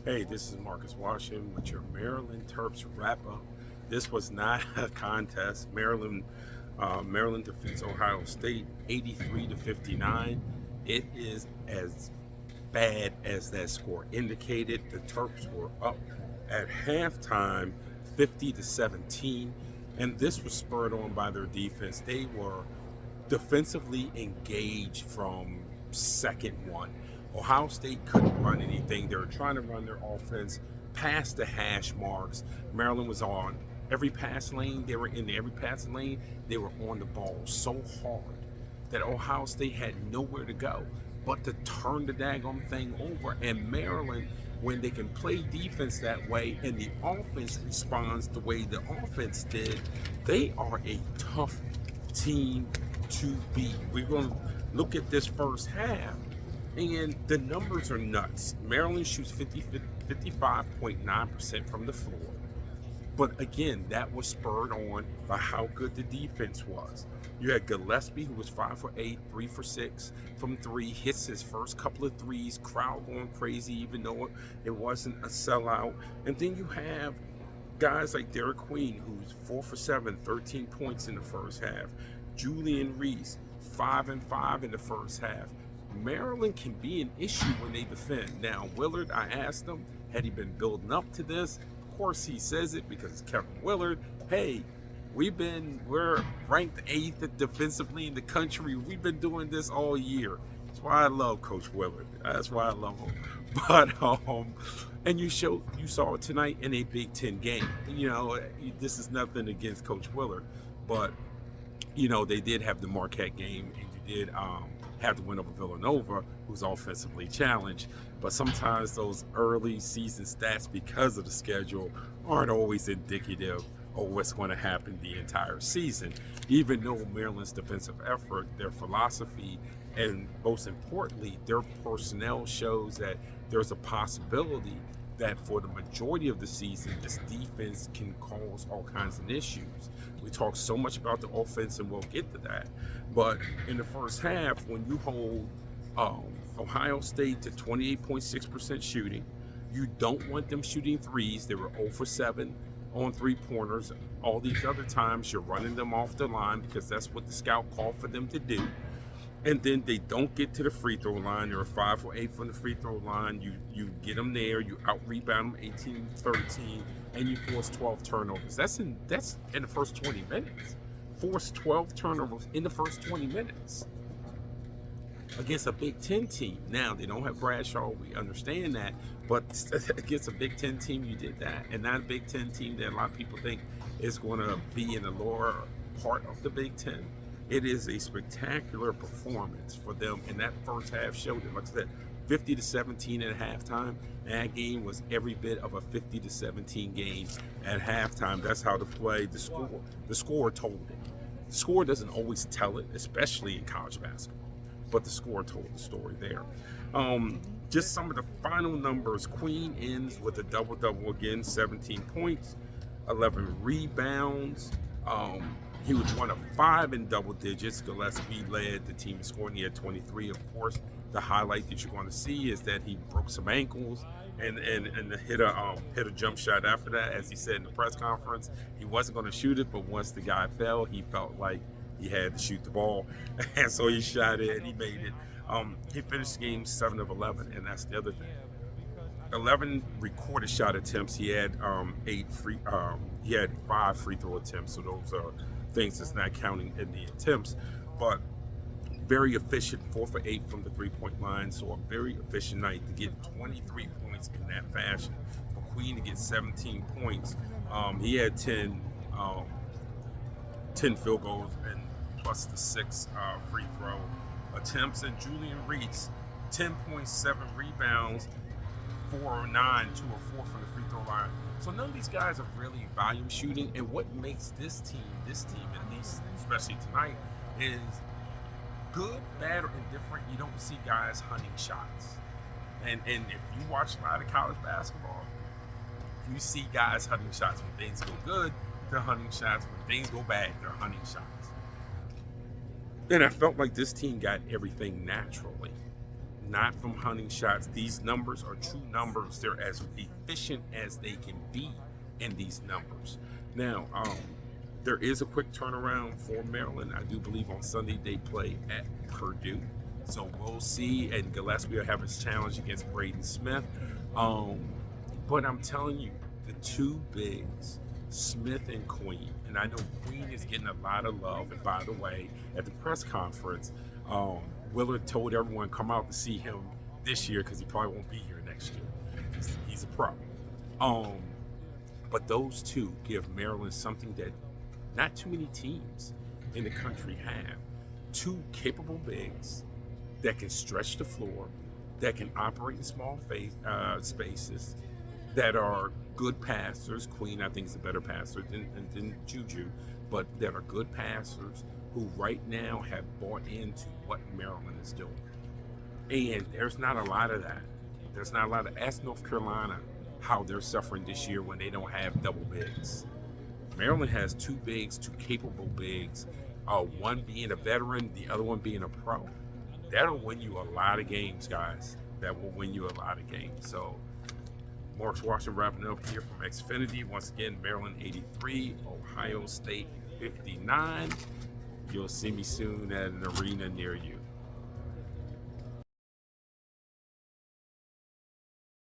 Hey, this is Marcus Washington with your Maryland Terps wrap up. This was not a contest. Maryland defeats Ohio State 83 to 59. It is as bad as that score indicated. The Terps were up at halftime 50 to 17, and this was spurred on by their defense. They were defensively engaged from second one. Ohio State couldn't run anything. They were trying to run their offense past the hash marks. Maryland was on every pass lane. They were in every passing lane. They were on the ball so hard that Ohio State had nowhere to go but to turn the daggone thing over. And Maryland, when they can play defense that way and the offense responds the way the offense did, they are a tough team to beat. We're going to look at this first half, and the numbers are nuts. Maryland shoots 55.9% from the floor. But again, that was spurred on by how good the defense was. You had Gillespie, who was 5 for 8, 3 for 6 from 3, hits his first couple of threes, crowd going crazy, even though it wasn't a sellout. And then you have guys like Derek Queen, who's 4 for 7, 13 points in the first half. Julian Reese, 5 and 5 in the first half. Maryland can be an issue when they defend. Now, Willard, I asked him, had he been building up to this? Of course he says it because it's Kevin Willard. Hey, we're ranked 8th defensively in the country. We've been doing this all year. That's why I love Coach Willard. That's why I love him. But and you saw it tonight in a Big Ten game. You know, this is nothing against Coach Willard, but you know they did have the Marquette game, and you did have to win over Villanova, who's offensively challenged. But sometimes those early season stats, because of the schedule, aren't always indicative of what's going to happen the entire season. Even though Maryland's defensive effort, their philosophy, and most importantly, their personnel shows that there's a possibility that for the majority of the season, this defense can cause all kinds of issues. We talk so much about the offense, and we'll get to that. But in the first half, when you hold Ohio State to 28.6% shooting, you don't want them shooting threes. They were 0 for 7 on three-pointers. All these other times, you're running them off the line because that's what the scout called for them to do. And then they don't get to the free throw line. They're 5 for 8 from the free throw line. You get them there. You out-rebound them 18-13, and you force 12 turnovers. That's in the first 20 minutes. Force 12 turnovers in the first 20 minutes against a Big Ten team. Now, they don't have Bradshaw. We understand that. But against a Big Ten team, you did that. And not a Big Ten team that a lot of people think is going to be in the lower part of the Big Ten. It is a spectacular performance for them, and that first half showed it. Like I said, 50 to 17 at halftime. That game was every bit of a 50 to 17 game at halftime. That's how to play. The score told it. The score doesn't always tell it, especially in college basketball, but the score told the story there. Just some of the final numbers. Queen ends with a double-double again, 17 points, 11 rebounds. He was 1 of 5 in double digits. Gillespie led the team in scoring. He had 23. Of course, the highlight that you're going to see is that he broke some ankles and hit a jump shot after that. As he said in the press conference, he wasn't going to shoot it, but once the guy fell, he felt like he had to shoot the ball, and so he shot it and he made it. He finished the game 7 of 11, and that's the other thing. 11 recorded shot attempts. He had he had 5 free throw attempts. So those are things that's not counting in the attempts, but very efficient, 4 for 8 from the 3-point line. So a very efficient night to get 23 points in that fashion. For Queen to get 17 points, he had 10 field goals and plus the 6 free throw attempts. And Julian Reese, 10.7 rebounds, 4 or 9, 2 or 4 from the free throw line. So none of these guys are really volume shooting. And what makes this team, at least especially tonight, is good, bad, or indifferent. You don't see guys hunting shots. And if you watch a lot of college basketball, you see guys hunting shots. When things go good, they're hunting shots. When things go bad, they're hunting shots. And I felt like this team got everything naturally. not from hunting shots. These numbers are true numbers. They're as efficient as they can be in these numbers. Now, there is a quick turnaround for Maryland. I do believe on Sunday they play at Purdue. So we'll see. And Gillespie will have his challenge against Braden Smith. But I'm telling you, the two bigs, Smith and Queen, and I know Queen is getting a lot of love. And by the way, at the press conference, Willard told everyone come out to see him this year because he probably won't be here next year. He's a pro. But those two give Maryland something that not too many teams in the country have. Two capable bigs that can stretch the floor, that can operate in small spaces, that are good passers. Queen, I think, is a better passer than Juju, but that are good passers who right now have bought into what Maryland is doing. And there's not a lot of that. There's not a lot of, ask North Carolina how they're suffering this year when they don't have double bigs. Maryland has two bigs, two capable bigs, one being a veteran, the other one being a pro. That'll win you a lot of games, guys. That will win you a lot of games. So, Mark's Washington wrapping up here from Xfinity. Once again, Maryland 83, Ohio State 59. You'll see me soon at an arena near you.